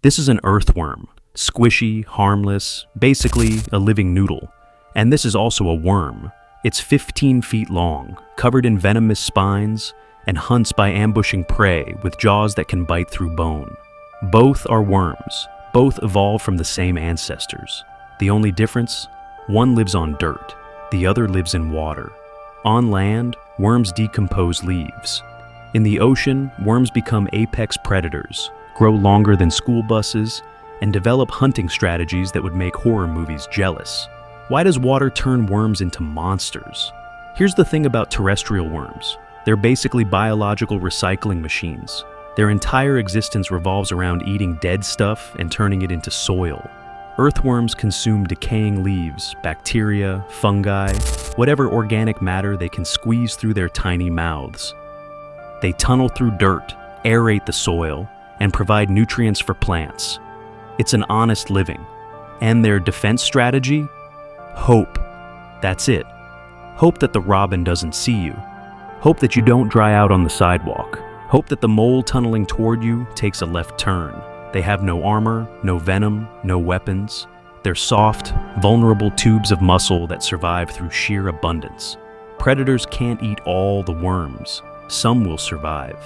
This is an earthworm, squishy, harmless, basically a living noodle. And this is also a worm. It's 15 feet long, covered in venomous spines, and hunts by ambushing prey with jaws that can bite through bone. Both are worms. Both evolved from the same ancestors. The only difference? One lives on dirt, the other lives in water. On land, worms decompose leaves. In the ocean, worms become apex predators, grow longer than school buses, and develop hunting strategies that would make horror movies jealous. Why does water turn worms into monsters? Here's the thing about terrestrial worms. They're basically biological recycling machines. Their entire existence revolves around eating dead stuff and turning it into soil. Earthworms consume decaying leaves, bacteria, fungi, whatever organic matter they can squeeze through their tiny mouths. They tunnel through dirt, aerate the soil, and provide nutrients for plants. It's an honest living. And their defense strategy? Hope. That's it. Hope that the robin doesn't see you. Hope that you don't dry out on the sidewalk. Hope that the mole tunneling toward you takes a left turn. They have no armor, no venom, no weapons. They're soft, vulnerable tubes of muscle that survive through sheer abundance. Predators can't eat all the worms. Some will survive.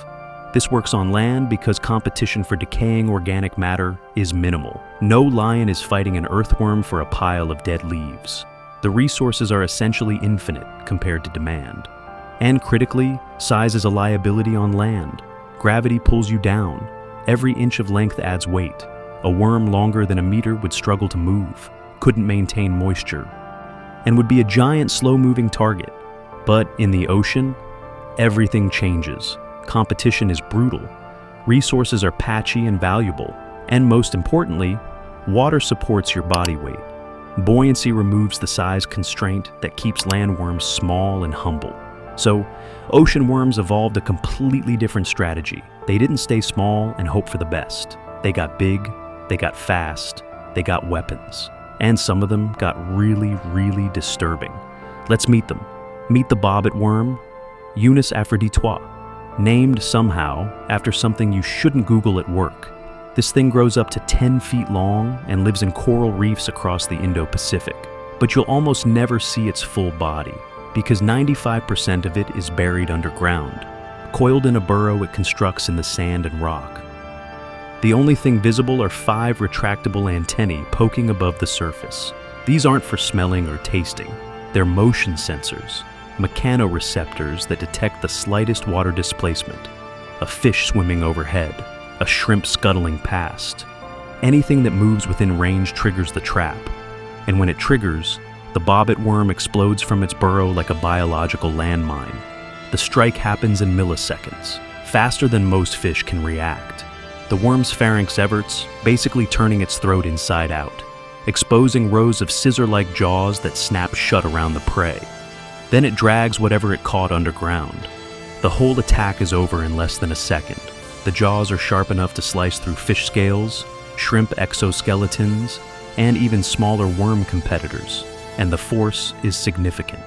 This works on land because competition for decaying organic matter is minimal. No lion is fighting an earthworm for a pile of dead leaves. The resources are essentially infinite compared to demand. And critically, size is a liability on land. Gravity pulls you down. Every inch of length adds weight. A worm longer than a meter would struggle to move, couldn't maintain moisture, and would be a giant slow-moving target. But in the ocean, everything changes. Competition is brutal. Resources are patchy and valuable. And most importantly, water supports your body weight. Buoyancy removes the size constraint that keeps landworms small and humble. So, ocean worms evolved a completely different strategy. They didn't stay small and hope for the best. They got big, they got fast, they got weapons. And some of them got really, really disturbing. Let's meet them. Meet the bobbit worm, Eunice aphroditois, named somehow after something you shouldn't Google at work. This thing grows up to 10 feet long and lives in coral reefs across the Indo-Pacific. But you'll almost never see its full body, because 95% of it is buried underground. Coiled in a burrow it constructs in the sand and rock. The only thing visible are 5 retractable antennae poking above the surface. These aren't for smelling or tasting. They're motion sensors, mechanoreceptors that detect the slightest water displacement. A fish swimming overhead, a shrimp scuttling past. Anything that moves within range triggers the trap. And when it triggers, the bobbit worm explodes from its burrow like a biological landmine. The strike happens in milliseconds, faster than most fish can react. The worm's pharynx everts, basically turning its throat inside out, exposing rows of scissor-like jaws that snap shut around the prey. Then it drags whatever it caught underground. The whole attack is over in less than a second. The jaws are sharp enough to slice through fish scales, shrimp exoskeletons, and even smaller worm competitors. And the force is significant.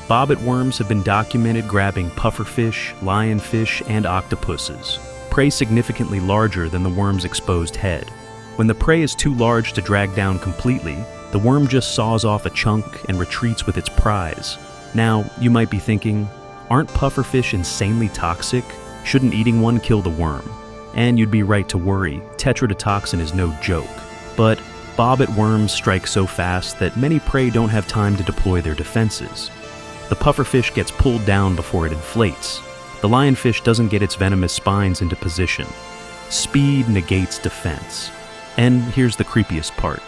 Bobbit worms have been documented grabbing pufferfish, lionfish, and octopuses, prey significantly larger than the worm's exposed head. When the prey is too large to drag down completely, the worm just saws off a chunk and retreats with its prize. Now, you might be thinking, aren't pufferfish insanely toxic? Shouldn't eating one kill the worm? And you'd be right to worry, tetrodotoxin is no joke. But bobbit worms strike so fast that many prey don't have time to deploy their defenses. The pufferfish gets pulled down before it inflates. The lionfish doesn't get its venomous spines into position. Speed negates defense. And here's the creepiest part.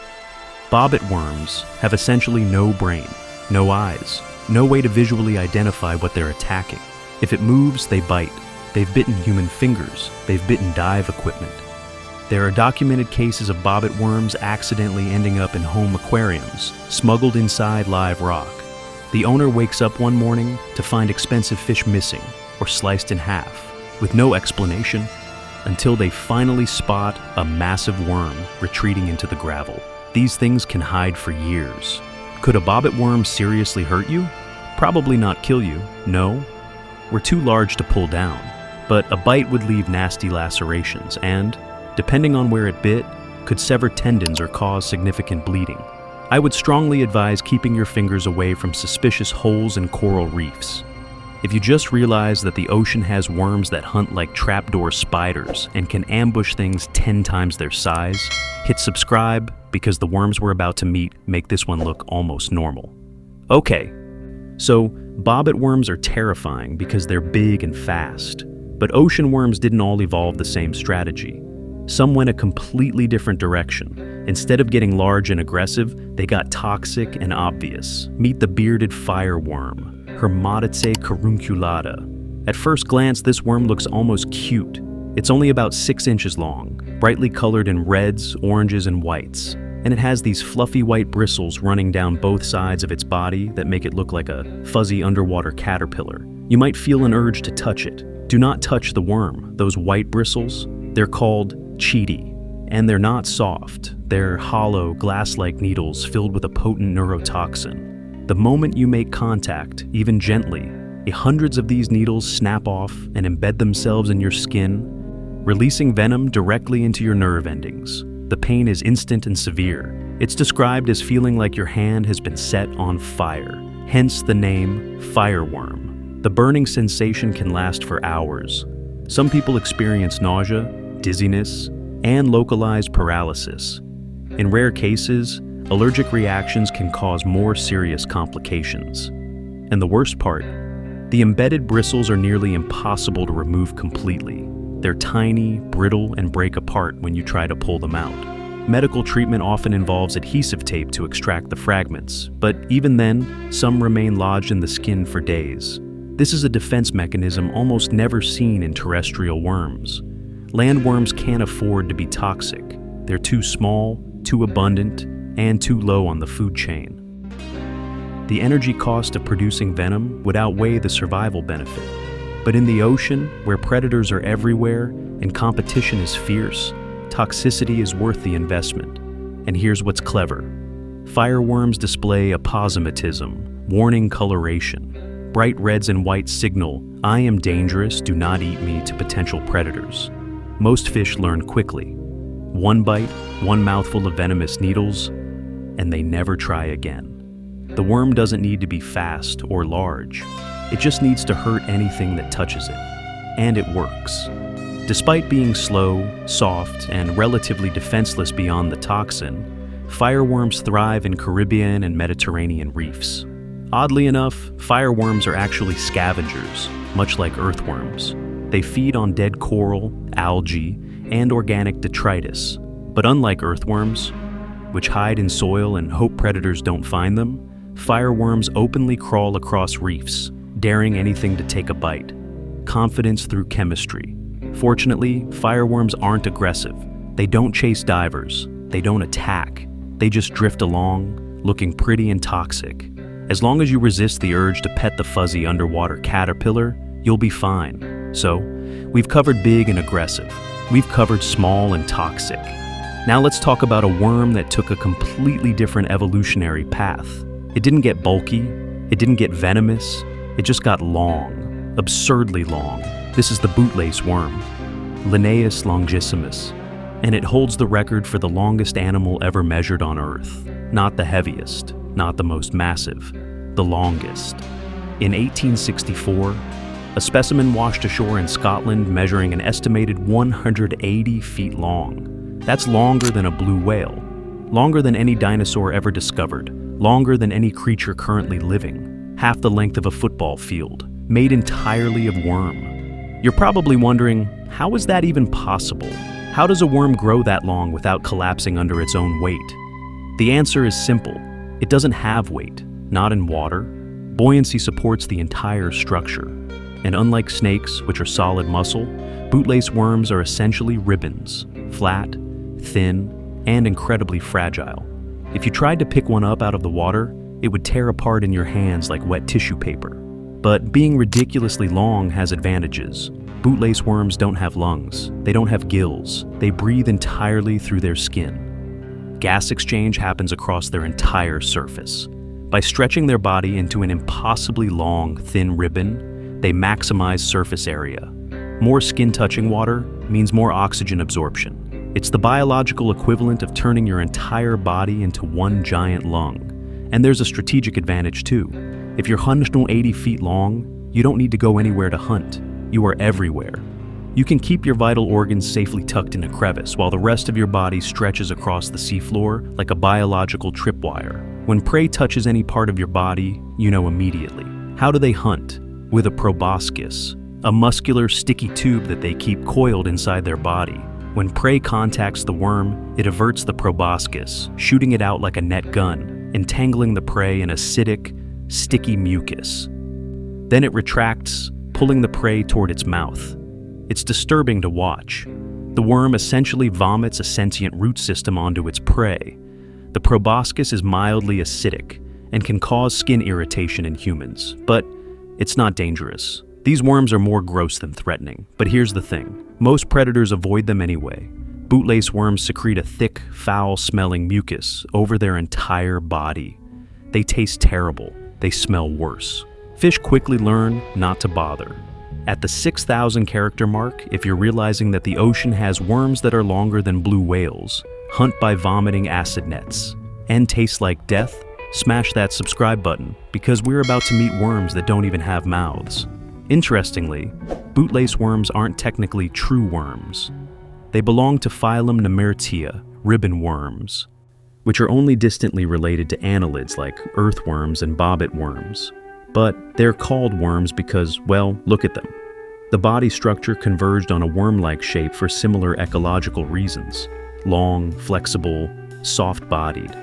Bobbit worms have essentially no brain, no eyes, no way to visually identify what they're attacking. If it moves, they bite. They've bitten human fingers. They've bitten dive equipment. There are documented cases of bobbit worms accidentally ending up in home aquariums, smuggled inside live rock. The owner wakes up one morning to find expensive fish missing or sliced in half, with no explanation, until they finally spot a massive worm retreating into the gravel. These things can hide for years. Could a bobbit worm seriously hurt you? Probably not kill you, no. We're too large to pull down, but a bite would leave nasty lacerations and, depending on where it bit, could sever tendons or cause significant bleeding. I would strongly advise keeping your fingers away from suspicious holes in coral reefs. If you just realized that the ocean has worms that hunt like trapdoor spiders and can ambush things 10 times their size, hit subscribe because the worms we're about to meet make this one look almost normal. Okay, so bobbit worms are terrifying because they're big and fast, but ocean worms didn't all evolve the same strategy. Some went a completely different direction. Instead of getting large and aggressive, they got toxic and obvious. Meet the bearded fireworm, Hermatice carunculata. At first glance, this worm looks almost cute. It's only about 6 inches long, brightly colored in reds, oranges, and whites. And it has these fluffy white bristles running down both sides of its body that make it look like a fuzzy underwater caterpillar. You might feel an urge to touch it. Do not touch the worm. Those white bristles, they're called cheety. And they're not soft. They're hollow, glass-like needles filled with a potent neurotoxin. The moment you make contact, even gently, hundreds of these needles snap off and embed themselves in your skin, releasing venom directly into your nerve endings. The pain is instant and severe. It's described as feeling like your hand has been set on fire, hence the name fireworm. The burning sensation can last for hours. Some people experience nausea, dizziness, and localized paralysis. In rare cases, allergic reactions can cause more serious complications. And the worst part, the embedded bristles are nearly impossible to remove completely. They're tiny, brittle, and break apart when you try to pull them out. Medical treatment often involves adhesive tape to extract the fragments, but even then, some remain lodged in the skin for days. This is a defense mechanism almost never seen in terrestrial worms. Landworms can't afford to be toxic. They're too small, too abundant, and too low on the food chain. The energy cost of producing venom would outweigh the survival benefit. But in the ocean, where predators are everywhere and competition is fierce, toxicity is worth the investment. And here's what's clever. Fireworms display aposematism, warning coloration. Bright reds and whites signal, "I am dangerous, do not eat me," to potential predators. Most fish learn quickly. One bite, one mouthful of venomous needles, and they never try again. The worm doesn't need to be fast or large. It just needs to hurt anything that touches it. And it works. Despite being slow, soft, and relatively defenseless beyond the toxin, fireworms thrive in Caribbean and Mediterranean reefs. Oddly enough, fireworms are actually scavengers, much like earthworms. They feed on dead coral, algae, and organic detritus. But unlike earthworms, which hide in soil and hope predators don't find them, fireworms openly crawl across reefs, daring anything to take a bite. Confidence through chemistry. Fortunately, fireworms aren't aggressive. They don't chase divers. They don't attack. They just drift along, looking pretty and toxic. As long as you resist the urge to pet the fuzzy underwater caterpillar, you'll be fine. So, we've covered big and aggressive. We've covered small and toxic. Now let's talk about a worm that took a completely different evolutionary path. It didn't get bulky. It didn't get venomous. It just got long, absurdly long. This is the bootlace worm, Linnaeus longissimus, and it holds the record for the longest animal ever measured on Earth. Not the heaviest, not the most massive, the longest. In 1864, a specimen washed ashore in Scotland measuring an estimated 180 feet long. That's longer than a blue whale, longer than any dinosaur ever discovered, longer than any creature currently living, half the length of a football field, made entirely of worm. You're probably wondering, how is that even possible? How does a worm grow that long without collapsing under its own weight? The answer is simple. It doesn't have weight, not in water. Buoyancy supports the entire structure. And unlike snakes, which are solid muscle, bootlace worms are essentially ribbons, flat, thin, and incredibly fragile. If you tried to pick one up out of the water, it would tear apart in your hands like wet tissue paper. But being ridiculously long has advantages. Bootlace worms don't have lungs. They don't have gills. They breathe entirely through their skin. Gas exchange happens across their entire surface. By stretching their body into an impossibly long, thin ribbon, they maximize surface area. More skin touching water means more oxygen absorption. It's the biological equivalent of turning your entire body into one giant lung. And there's a strategic advantage too. If you're 180 feet long, you don't need to go anywhere to hunt. You are everywhere. You can keep your vital organs safely tucked in a crevice while the rest of your body stretches across the seafloor like a biological tripwire. When prey touches any part of your body, you know immediately. How do they hunt? With a proboscis, a muscular, sticky tube that they keep coiled inside their body. When prey contacts the worm, it averts the proboscis, shooting it out like a net gun, entangling the prey in acidic, sticky mucus. Then it retracts, pulling the prey toward its mouth. It's disturbing to watch. The worm essentially vomits a sentient root system onto its prey. The proboscis is mildly acidic and can cause skin irritation in humans, but it's not dangerous. These worms are more gross than threatening, but here's the thing. Most predators avoid them anyway. Bootlace worms secrete a thick, foul-smelling mucus over their entire body. They taste terrible. They smell worse. Fish quickly learn not to bother. At the 6,000 character mark, if you're realizing that the ocean has worms that are longer than blue whales, hunt by vomiting acid nets, and taste like death, smash that subscribe button, because we're about to meet worms that don't even have mouths. Interestingly, bootlace worms aren't technically true worms. They belong to phylum Nemertea, ribbon worms, which are only distantly related to annelids like earthworms and bobbit worms. But they're called worms because, well, look at them. The body structure converged on a worm-like shape for similar ecological reasons. Long, flexible, soft-bodied.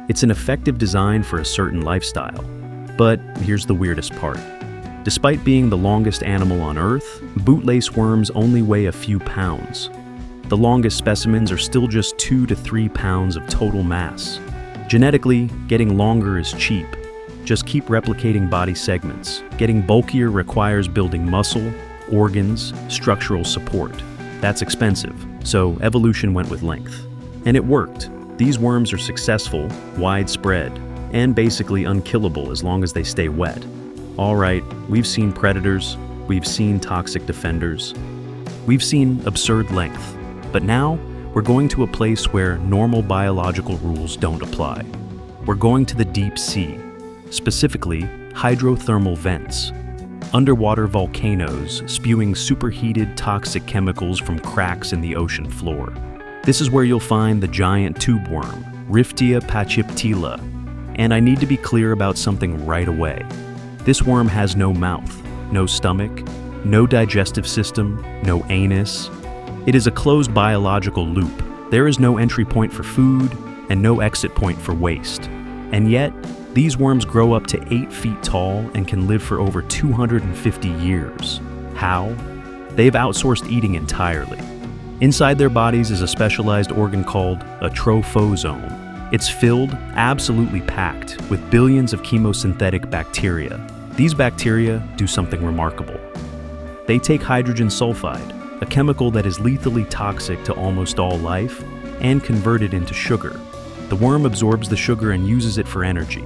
It's an effective design for a certain lifestyle. But here's the weirdest part. Despite being the longest animal on Earth, bootlace worms only weigh a few pounds. The longest specimens are still just 2 to 3 pounds of total mass. Genetically, getting longer is cheap. Just keep replicating body segments. Getting bulkier requires building muscle, organs, structural support. That's expensive, so evolution went with length. And it worked. These worms are successful, widespread, and basically unkillable as long as they stay wet. All right, we've seen predators, we've seen toxic defenders, we've seen absurd length, but now we're going to a place where normal biological rules don't apply. We're going to the deep sea, specifically hydrothermal vents, underwater volcanoes spewing superheated toxic chemicals from cracks in the ocean floor. This is where you'll find the giant tube worm, Riftia pachyptila, and I need to be clear about something right away. This worm has no mouth, no stomach, no digestive system, no anus. It is a closed biological loop. There is no entry point for food and no exit point for waste. And yet, these worms grow up to 8 feet tall and can live for over 250 years. How? They've outsourced eating entirely. Inside their bodies is a specialized organ called a trophosome. It's filled, absolutely packed, with billions of chemosynthetic bacteria. These bacteria do something remarkable. They take hydrogen sulfide, a chemical that is lethally toxic to almost all life, and convert it into sugar. The worm absorbs the sugar and uses it for energy.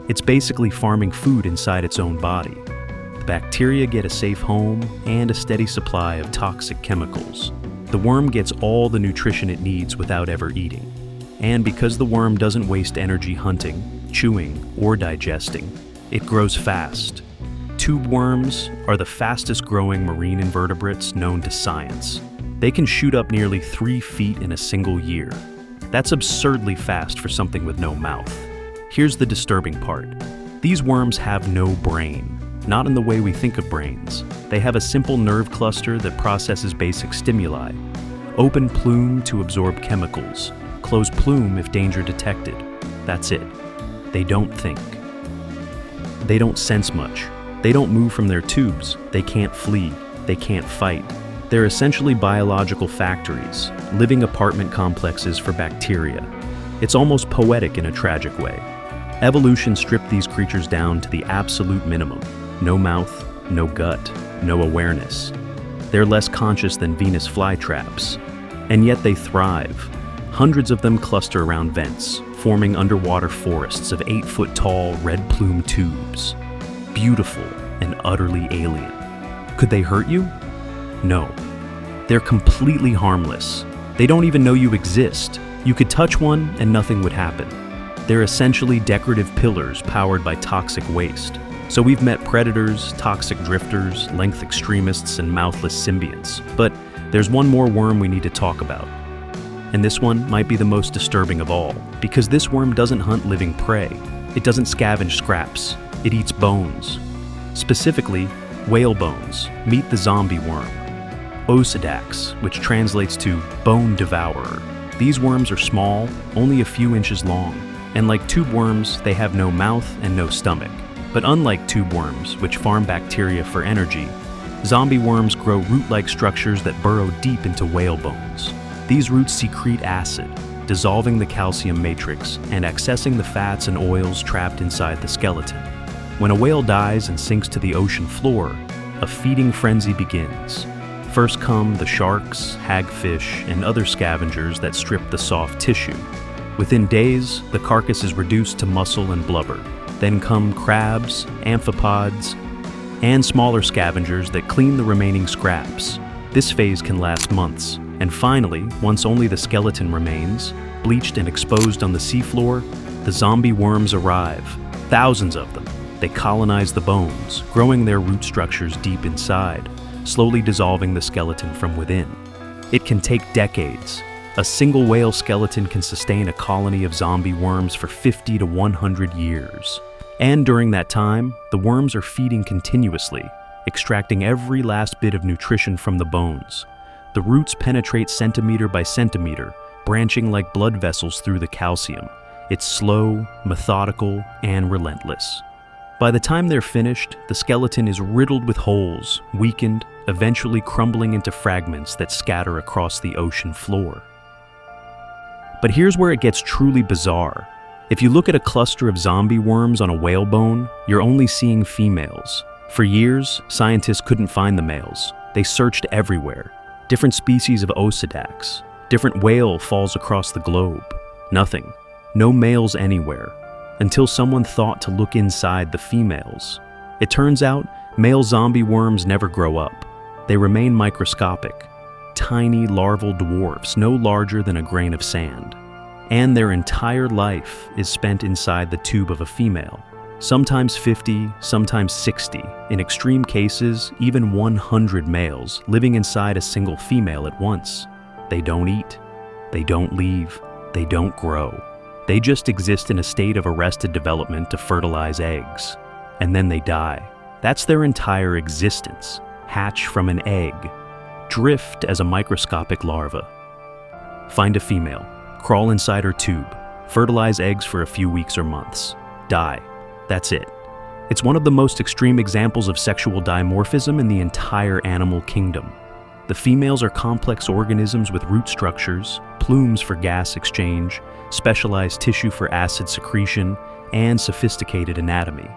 It's basically farming food inside its own body. The bacteria get a safe home and a steady supply of toxic chemicals. The worm gets all the nutrition it needs without ever eating. And because the worm doesn't waste energy hunting, chewing, or digesting, it grows fast. Tube worms are the fastest growing marine invertebrates known to science. They can shoot up nearly 3 feet in a single year. That's absurdly fast for something with no mouth. Here's the disturbing part. These worms have no brain, not in the way we think of brains. They have a simple nerve cluster that processes basic stimuli. Open plume to absorb chemicals. Close plume if danger detected. That's it. They don't think. They don't sense much. They don't move from their tubes. They can't flee. They can't fight. They're essentially biological factories, living apartment complexes for bacteria. It's almost poetic in a tragic way. Evolution stripped these creatures down to the absolute minimum. No mouth, no gut, no awareness. They're less conscious than Venus flytraps, and yet they thrive. Hundreds of them cluster around vents, forming underwater forests of 8-foot-tall red-plumed tubes. Beautiful and utterly alien. Could they hurt you? No. They're completely harmless. They don't even know you exist. You could touch one and nothing would happen. They're essentially decorative pillars powered by toxic waste. So we've met predators, toxic drifters, length extremists, and mouthless symbionts. But there's one more worm we need to talk about. And this one might be the most disturbing of all, because this worm doesn't hunt living prey. It doesn't scavenge scraps. It eats bones. Specifically, whale bones. Meet the zombie worm. Osedax, which translates to bone devourer. These worms are small, only a few inches long, and like tube worms, they have no mouth and no stomach. But unlike tube worms, which farm bacteria for energy, zombie worms grow root-like structures that burrow deep into whale bones. These roots secrete acid, dissolving the calcium matrix and accessing the fats and oils trapped inside the skeleton. When a whale dies and sinks to the ocean floor, a feeding frenzy begins. First come the sharks, hagfish, and other scavengers that strip the soft tissue. Within days, the carcass is reduced to muscle and blubber. Then come crabs, amphipods, and smaller scavengers that clean the remaining scraps. This phase can last months. And finally, once only the skeleton remains, bleached and exposed on the seafloor, the zombie worms arrive. Thousands of them. They colonize the bones, growing their root structures deep inside, slowly dissolving the skeleton from within. It can take decades. A single whale skeleton can sustain a colony of zombie worms for 50 to 100 years. And during that time, the worms are feeding continuously, extracting every last bit of nutrition from the bones. The roots penetrate centimeter by centimeter, branching like blood vessels through the calcium. It's slow, methodical, and relentless. By the time they're finished, the skeleton is riddled with holes, weakened, eventually crumbling into fragments that scatter across the ocean floor. But here's where it gets truly bizarre. If you look at a cluster of zombie worms on a whale bone, you're only seeing females. For years, scientists couldn't find the males. They searched everywhere. Different species of Osedax, different whale falls across the globe. Nothing. No males anywhere. Until someone thought to look inside the females. It turns out, male zombie worms never grow up. They remain microscopic. Tiny larval dwarfs no larger than a grain of sand. And their entire life is spent inside the tube of a female. Sometimes 50, sometimes 60, in extreme cases, even 100 males living inside a single female at once. They don't eat, they don't leave, they don't grow. They just exist in a state of arrested development to fertilize eggs. And then they die. That's their entire existence. Hatch from an egg. Drift as a microscopic larva. Find a female. Crawl inside her tube. Fertilize eggs for a few weeks or months. Die. That's it. It's one of the most extreme examples of sexual dimorphism in the entire animal kingdom. The females are complex organisms with root structures, plumes for gas exchange, specialized tissue for acid secretion, and sophisticated anatomy.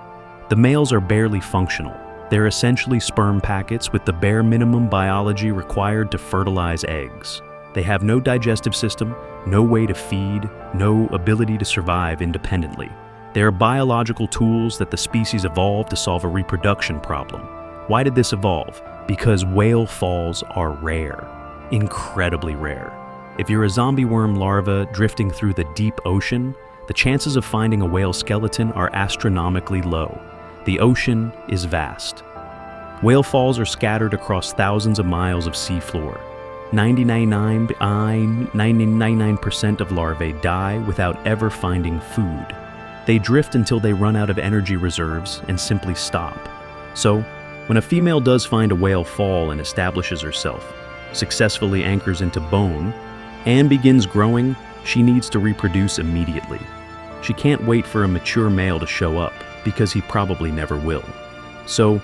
The males are barely functional. They're essentially sperm packets with the bare minimum biology required to fertilize eggs. They have no digestive system, no way to feed, no ability to survive independently. They are biological tools that the species evolved to solve a reproduction problem. Why did this evolve? Because whale falls are rare. Incredibly rare. If you're a zombie worm larva drifting through the deep ocean, the chances of finding a whale skeleton are astronomically low. The ocean is vast. Whale falls are scattered across thousands of miles of seafloor. 99% of larvae die without ever finding food. They drift until they run out of energy reserves and simply stop. So, when a female does find a whale fall and establishes herself, successfully anchors into bone, and begins growing, she needs to reproduce immediately. She can't wait for a mature male to show up, because he probably never will. So,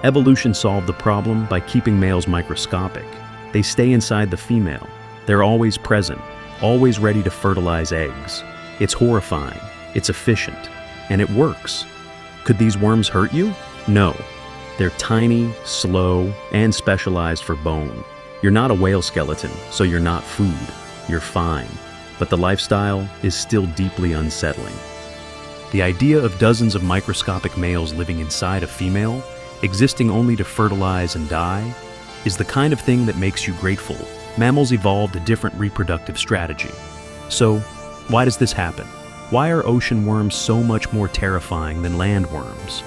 evolution solved the problem by keeping males microscopic. They stay inside the female. They're always present, always ready to fertilize eggs. It's horrifying, it's efficient, and it works. Could these worms hurt you? No. They're tiny, slow, and specialized for bone. You're not a whale skeleton, so you're not food. You're fine. But the lifestyle is still deeply unsettling. The idea of dozens of microscopic males living inside a female, existing only to fertilize and die, is the kind of thing that makes you grateful mammals evolved a different reproductive strategy. So, why does this happen? Why are ocean worms so much more terrifying than land worms?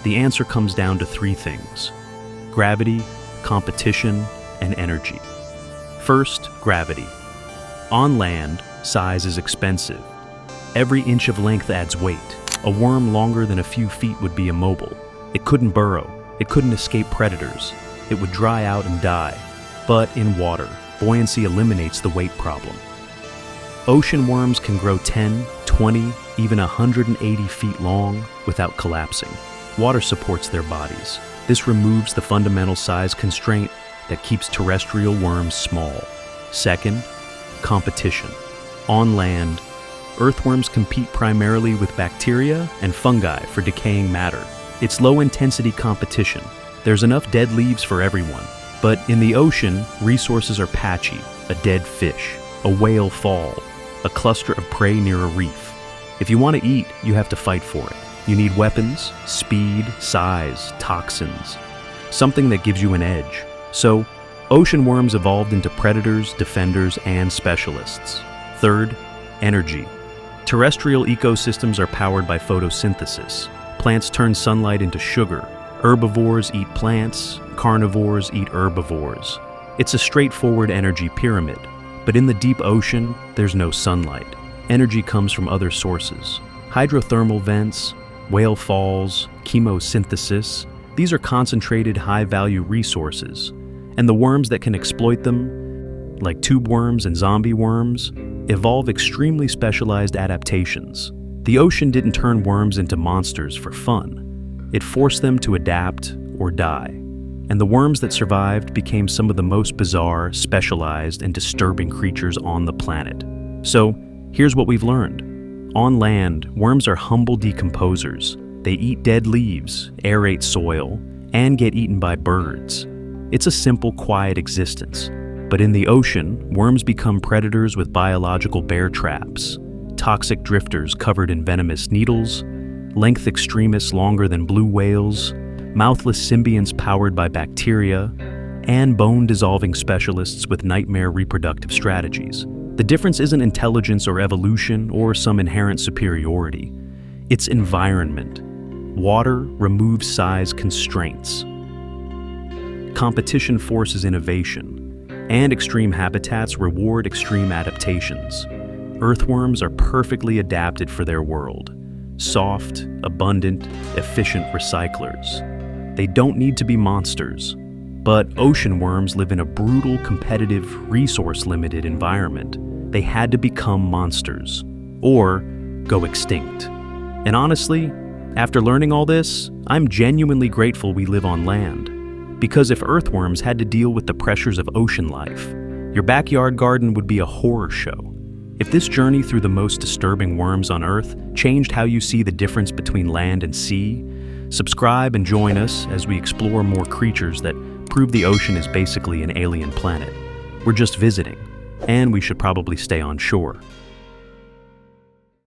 The answer comes down to three things: gravity, competition, and energy. First, gravity. On land, size is expensive. Every inch of length adds weight. A worm longer than a few feet would be immobile. It couldn't burrow. It couldn't escape predators. It would dry out and die. But in water, buoyancy eliminates the weight problem. Ocean worms can grow 10, 20, even 180 feet long without collapsing. Water supports their bodies. This removes the fundamental size constraint that keeps terrestrial worms small. Second, competition. On land, earthworms compete primarily with bacteria and fungi for decaying matter. It's low-intensity competition. There's enough dead leaves for everyone. But in the ocean, resources are patchy: a dead fish, a whale fall, a cluster of prey near a reef. If you want to eat, you have to fight for it. You need weapons, speed, size, toxins, something that gives you an edge. So, ocean worms evolved into predators, defenders, and specialists. Third, energy. Terrestrial ecosystems are powered by photosynthesis. Plants turn sunlight into sugar. Herbivores eat plants, carnivores eat herbivores. It's a straightforward energy pyramid. But in the deep ocean, there's no sunlight. Energy comes from other sources: hydrothermal vents, whale falls, chemosynthesis. These are concentrated, high-value resources. And the worms that can exploit them, like tube worms and zombie worms, evolve extremely specialized adaptations. The ocean didn't turn worms into monsters for fun. It forced them to adapt or die. And the worms that survived became some of the most bizarre, specialized, and disturbing creatures on the planet. So, here's what we've learned. On land, worms are humble decomposers. They eat dead leaves, aerate soil, and get eaten by birds. It's a simple, quiet existence. But in the ocean, worms become predators with biological bear traps, toxic drifters covered in venomous needles, length extremists longer than blue whales, mouthless symbionts powered by bacteria, and bone-dissolving specialists with nightmare reproductive strategies. The difference isn't intelligence or evolution or some inherent superiority. It's environment. Water removes size constraints. Competition forces innovation, and extreme habitats reward extreme adaptations. Earthworms are perfectly adapted for their world. Soft, abundant, efficient recyclers. They don't need to be monsters. But ocean worms live in a brutal, competitive, resource-limited environment. They had to become monsters, or go extinct. And honestly, after learning all this, I'm genuinely grateful we live on land. Because if earthworms had to deal with the pressures of ocean life, your backyard garden would be a horror show. If this journey through the most disturbing worms on Earth changed how you see the difference between land and sea, subscribe and join us as we explore more creatures that prove the ocean is basically an alien planet. We're just visiting, and we should probably stay on shore.